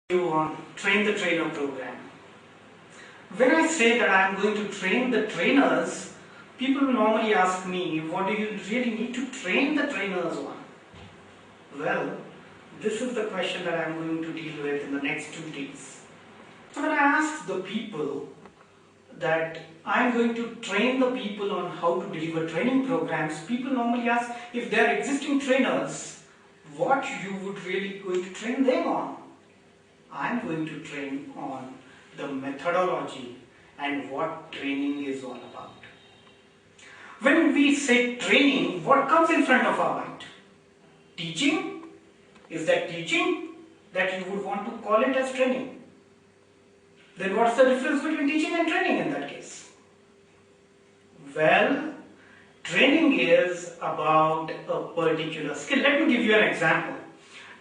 You on Train the Trainer program. When I say that I am going to train the trainers, people will normally ask me, what do you really need to train the trainers on? Well, this is the question that I am going to deal with in the next 2 days. So when I asked the people that I am going to train the people on how to deliver training programs, people normally ask if they are existing trainers, what you would really going to train them on. I am going to train on the methodology and what training is all about. When we say training, what comes in front of our mind? Teaching? Is that teaching that you would want to call it as training? Then what's the difference between teaching and training in that case? Well, training is about a particular skill. Let me give you an example.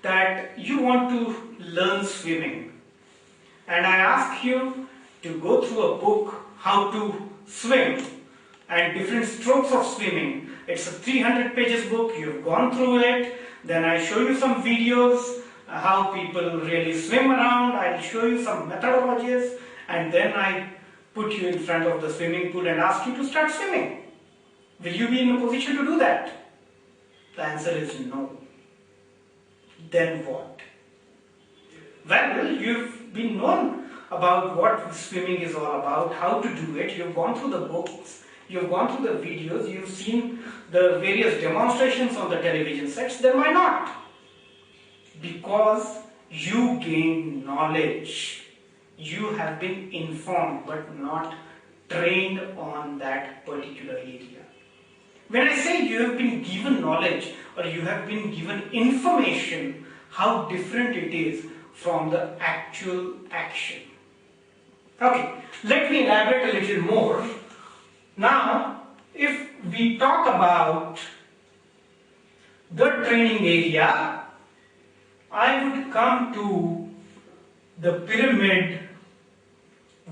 That you want to learn swimming, and I ask you to go through a book how to swim and different strokes of swimming. It's a 300 pages book, you've gone through it, then I show you some videos how people really swim around, I'll show you some methodologies, and then I put you in front of the swimming pool and ask you to start swimming. Will you be in a position to do that? The answer is no. Then what? Well, you've been known about what swimming is all about, how to do it, you've gone through the books, you've gone through the videos, you've seen the various demonstrations on the television sets, then why not? Because you gain knowledge. You have been informed but not trained on that particular area. When I say you have been given knowledge or you have been given information, how different it is from the actual action. Okay, let me elaborate a little more. Now, if we talk about the training area, I would come to the pyramid,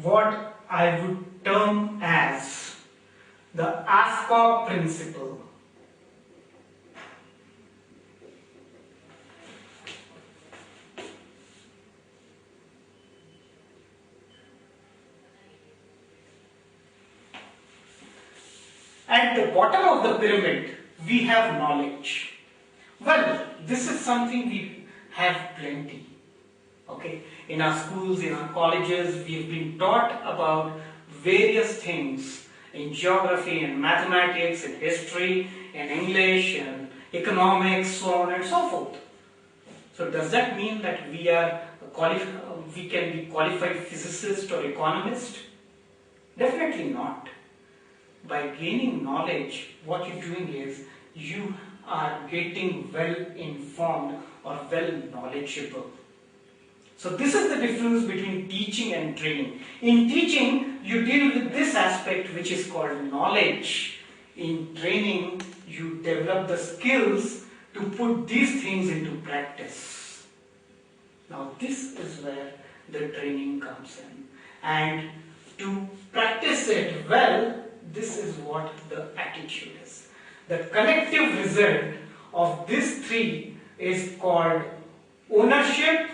what I would term as the ACTP principle. At the bottom of the pyramid, we have knowledge. Well, this is something we have plenty. Okay, in our schools, in our colleges, we've been taught about various things in geography and mathematics, in history, in English, and economics, so on and so forth. So does that mean that we can be qualified physicists or economists? Definitely not. By gaining knowledge, what you're doing is you are getting well informed or well knowledgeable. So this is the difference between teaching and training. In teaching, you deal with this aspect which is called knowledge. In training, you develop the skills to put these things into practice. Now this is where the training comes in. And to practice it well, this is what the attitude is. The collective result of these three is called ownership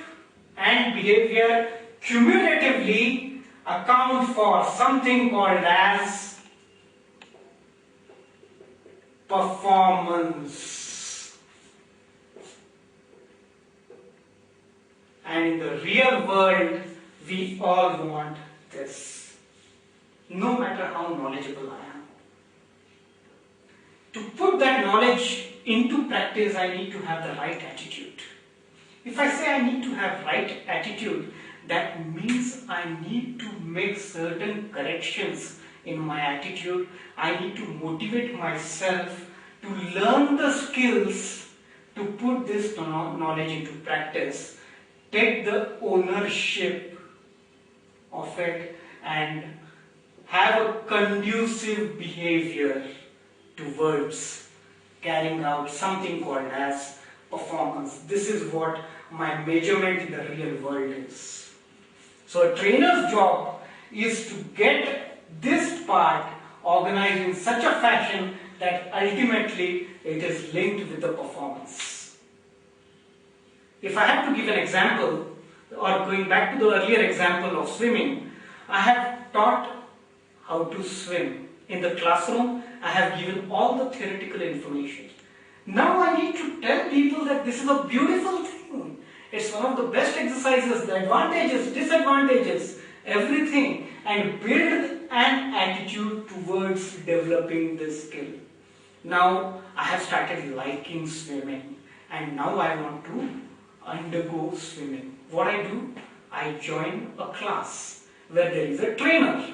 and behavior cumulatively account for something called as performance. And in the real world, we all want this. No matter how knowledgeable I am. To put that knowledge into practice, I need to have the right attitude. If I say I need to have right attitude, that means I need to make certain corrections in my attitude. I need to motivate myself to learn the skills to put this knowledge into practice. Take the ownership of it and have a conducive behavior towards carrying out something called as performance. This is what my measurement in the real world is. So a trainer's job is to get this part organized in such a fashion that ultimately it is linked with the performance. If I have to give an example, or going back to the earlier example of swimming, I have taught how to swim. In the classroom, I have given all the theoretical information. Now I need to tell people that this is a beautiful thing. It's one of the best exercises, the advantages, disadvantages, everything, and build an attitude towards developing this skill. Now I have started liking swimming, and now I want to undergo swimming. What I do? I join a class where there is a trainer.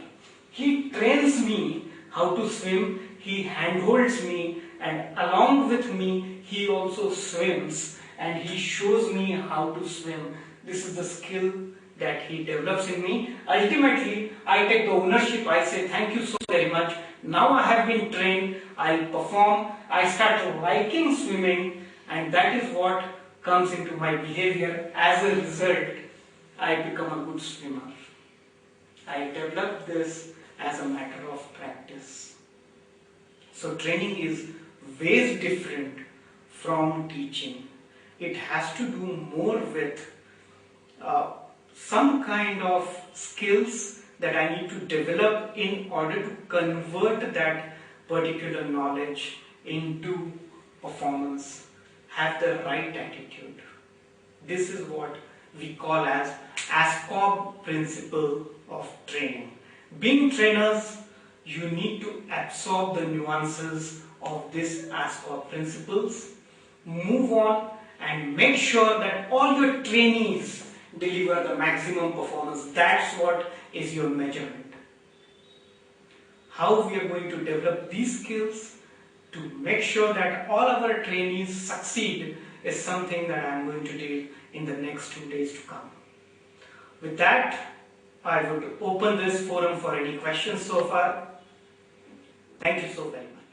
He trains me how to swim, he handholds me, and along with me he also swims and he shows me how to swim. This is the skill that he develops in me. Ultimately, I take the ownership. I say thank you so very much. Now I have been trained, I perform, I start liking swimming, and that is what comes into my behavior. As a result, I become a good swimmer. I develop this as a matter of practice. So training is ways different from teaching. It has to do more with some kind of skills that I need to develop in order to convert that particular knowledge into performance. Have the right attitude. This is what we call as ASCOP principle of training. Being trainers, you need to absorb the nuances of this ASCOP principles, move on and make sure that all your trainees deliver the maximum performance. That's what is your measurement. How we are going to develop these skills to make sure that all of our trainees succeed is something that I am going to deal in the next 2 days to come. With that, I would open this forum for any questions so far. Thank you so very much.